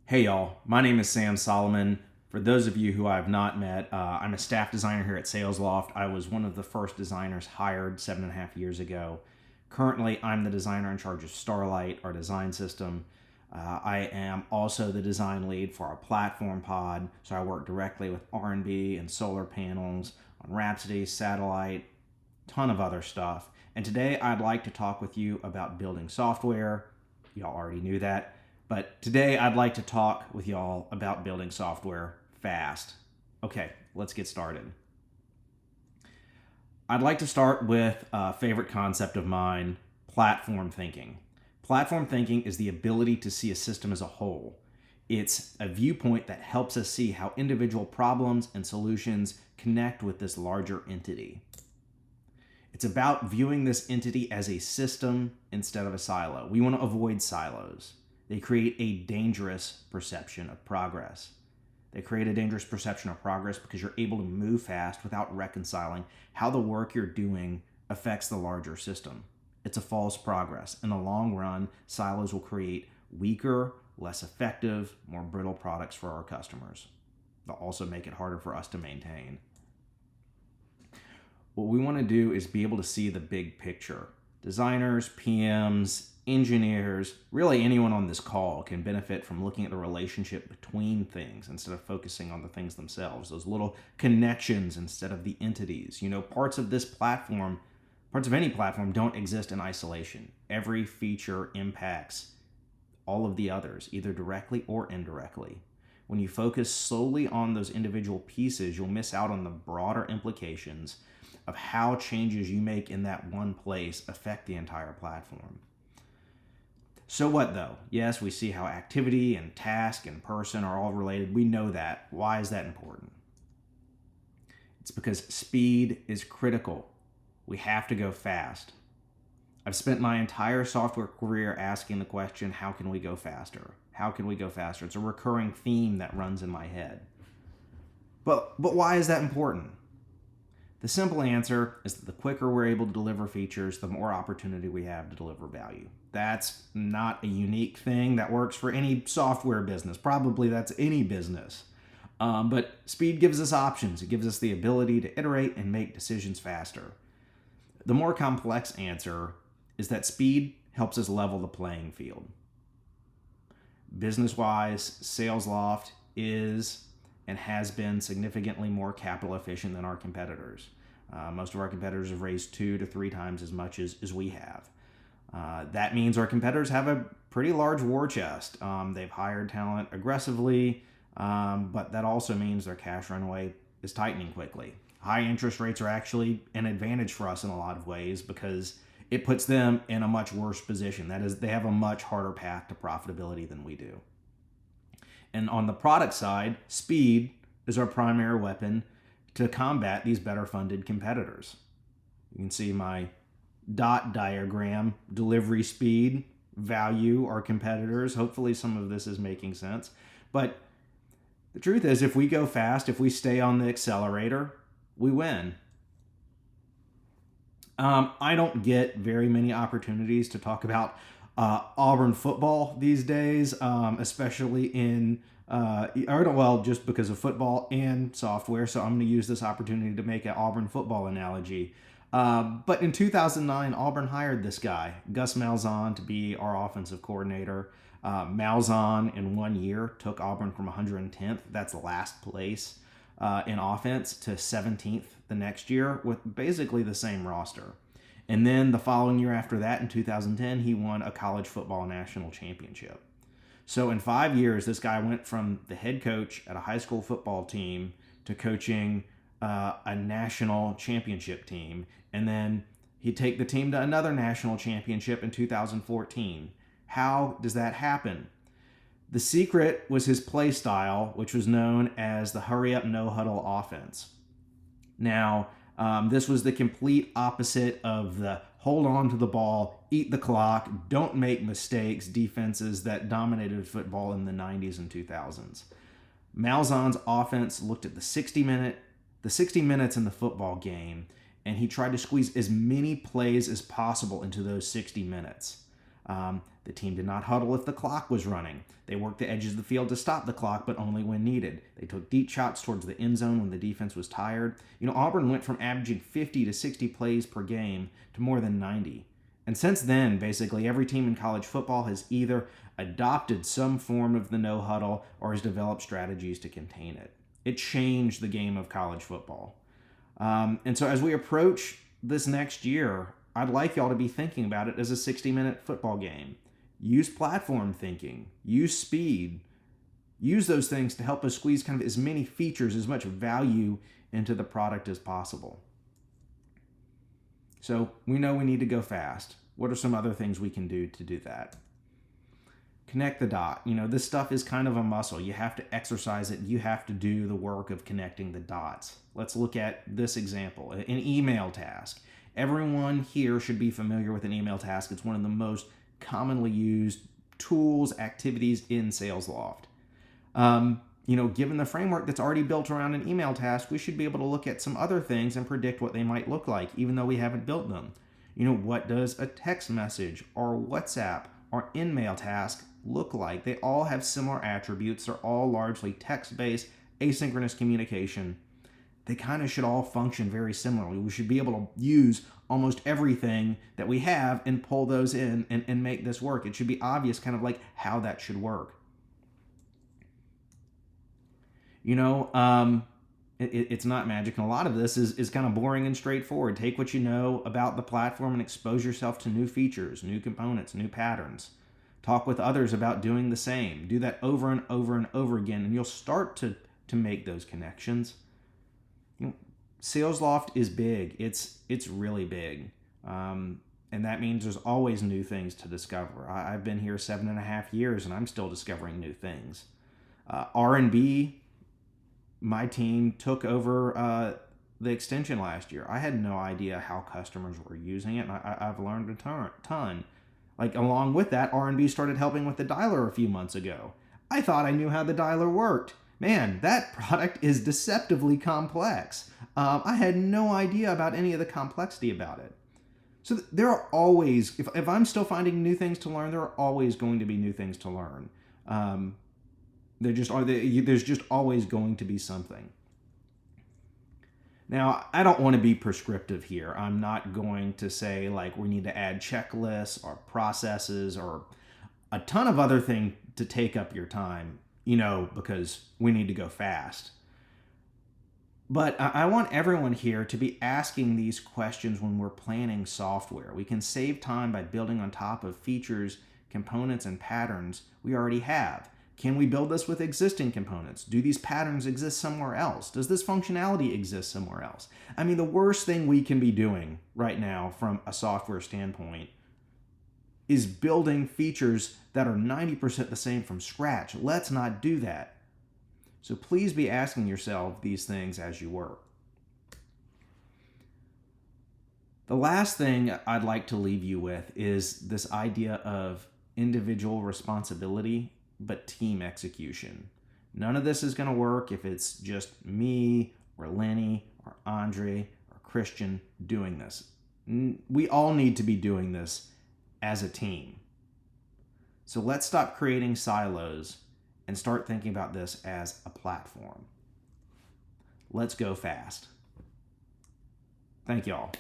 Hey y'all, my name is Sam Solomon. For those of you who I have not met, I'm a staff designer here at Salesloft. I was one of the first designers hired 7.5 years ago. Currently, I'm the designer in charge of Starlight, our design system. I am also the design lead for our platform pod, so I work directly with R&B and solar panels on Rhapsody, Satellite, ton of other stuff. And today I'd like to talk with you about building software. Y'all already knew that. But today I'd like to talk with y'all about building software fast. Okay, let's get started. I'd like to start with a favorite concept of mine, platform thinking. Platform thinking is the ability to see a system as a whole. It's a viewpoint that helps us see how individual problems and solutions connect with this larger entity. It's about viewing this entity as a system instead of a silo. We want to avoid silos. They create a dangerous perception of progress. They create a dangerous perception of progress because you're able to move fast without reconciling how the work you're doing affects the larger system. It's a false progress. In the long run, silos will create weaker, less effective, more brittle products for our customers. They'll also make it harder for us to maintain. What we want to do is be able to see the big picture. Designers, PMs, engineers, really anyone on this call can benefit from looking at the relationship between things instead of focusing on the things themselves, those little connections instead of the entities. Parts of this platform, parts of any platform don't exist in isolation. Every feature impacts all of the others, either directly or indirectly. When you focus solely on those individual pieces, you'll miss out on the broader implications of how changes you make in that one place affect the entire platform. So what though? Yes, we see how activity and task and person are all related. We know that. Why is that important? It's because speed is critical. We have to go fast. I've spent my entire software career asking the question, how can we go faster? How can we go faster? It's a recurring theme that runs in my head. But why is that important? The simple answer is that the quicker we're able to deliver features, the more opportunity we have to deliver value. That's not a unique thing that works for any software business. Probably that's any business. But speed gives us options. It gives us the ability to iterate and make decisions faster. The more complex answer is that speed helps us level the playing field. Business-wise, Salesloft is and has been significantly more capital efficient than our competitors. Most of our competitors have raised 2 to 3 times as much as we have. That means our competitors have a pretty large war chest. They've hired talent aggressively, but that also means their cash runway is tightening quickly. High interest rates are actually an advantage for us in a lot of ways because it puts them in a much worse position. That is, they have a much harder path to profitability than we do. And on the product side, speed is our primary weapon to combat these better funded competitors. You can see my dot diagram, delivery speed, value, our competitors. Hopefully some of this is making sense. But the truth is, if we go fast, if we stay on the accelerator, we win. I don't get very many opportunities to talk about Auburn football these days, especially just because of football and software. So I'm going to use this opportunity to make an Auburn football analogy. But in 2009, Auburn hired this guy, Gus Malzahn, to be our offensive coordinator. Malzahn, in 1 year, took Auburn from 110th, that's last place in offense, to 17th the next year with basically the same roster. And then the following year after that, in 2010, he won a college football national championship. So in 5 years, this guy went from the head coach at a high school football team to coaching a national championship team. And then he'd take the team to another national championship in 2014. How does that happen? The secret was his play style, which was known as the hurry up, no huddle offense. Now, this was the complete opposite of the hold on to the ball, eat the clock, don't make mistakes defenses that dominated football in the 90s and 2000s. Malzahn's offense looked at the 60 minutes in the football game, and he tried to squeeze as many plays as possible into those 60 minutes. The team did not huddle if the clock was running. They worked the edges of the field to stop the clock, but only when needed. They took deep shots towards the end zone when the defense was tired. Auburn went from averaging 50 to 60 plays per game to more than 90. And since then, basically every team in college football has either adopted some form of the no huddle or has developed strategies to contain it. It changed the game of college football. And so as we approach this next year, I'd like y'all to be thinking about it as a 60-minute football game. Use platform thinking, use speed, use those things to help us squeeze kind of as many features, as much value into the product as possible. So we know we need to go fast. What are some other things we can do to do that? Connect the dot. This stuff is kind of a muscle. You have to exercise it. You have to do the work of connecting the dots. Let's look at this example, an email task. Everyone here should be familiar with an email task. It's one of the most commonly used tools, activities in Salesloft. Given the framework that's already built around an email task, we should be able to look at some other things and predict what they might look like, even though we haven't built them. What does a text message or WhatsApp or in-mail task look like? They all have similar attributes. They're all largely text-based, asynchronous communication. They kind of should all function very similarly. We should be able to use almost everything that we have and pull those in and make this work. It should be obvious kind of like how that should work. It's not magic, and a lot of this is kind of boring and straightforward. Take what you know about the platform and expose yourself to new features, new components, new patterns. Talk with others about doing the same. Do that over and over and over again, and you'll start to make those connections. Salesloft is big. It's really big. And that means there's always new things to discover. I've been here 7.5 years, and I'm still discovering new things. R&B, my team took over the extension last year. I had no idea how customers were using it, and I've learned a ton. Along with that, R&B started helping with the dialer a few months ago. I thought I knew how the dialer worked. Man, that product is deceptively complex. I had no idea about any of the complexity about it. So there are always, if I'm still finding new things to learn, there are always going to be new things to learn. There's just always going to be something. Now, I don't want to be prescriptive here. I'm not going to say we need to add checklists or processes or a ton of other things to take up your time, because we need to go fast. But I want everyone here to be asking these questions when we're planning software. We can save time by building on top of features, components, and patterns we already have. Can we build this with existing components? Do these patterns exist somewhere else? Does this functionality exist somewhere else? I mean, the worst thing we can be doing right now from a software standpoint is building features that are 90% the same from scratch. Let's not do that. So please be asking yourself these things as you work. The last thing I'd like to leave you with is this idea of individual responsibility, but team execution. None of this is going to work if it's just me or Lenny or Andre or Christian doing this. We all need to be doing this as a team. So let's stop creating silos and start thinking about this as a platform. Let's go fast. Thank y'all.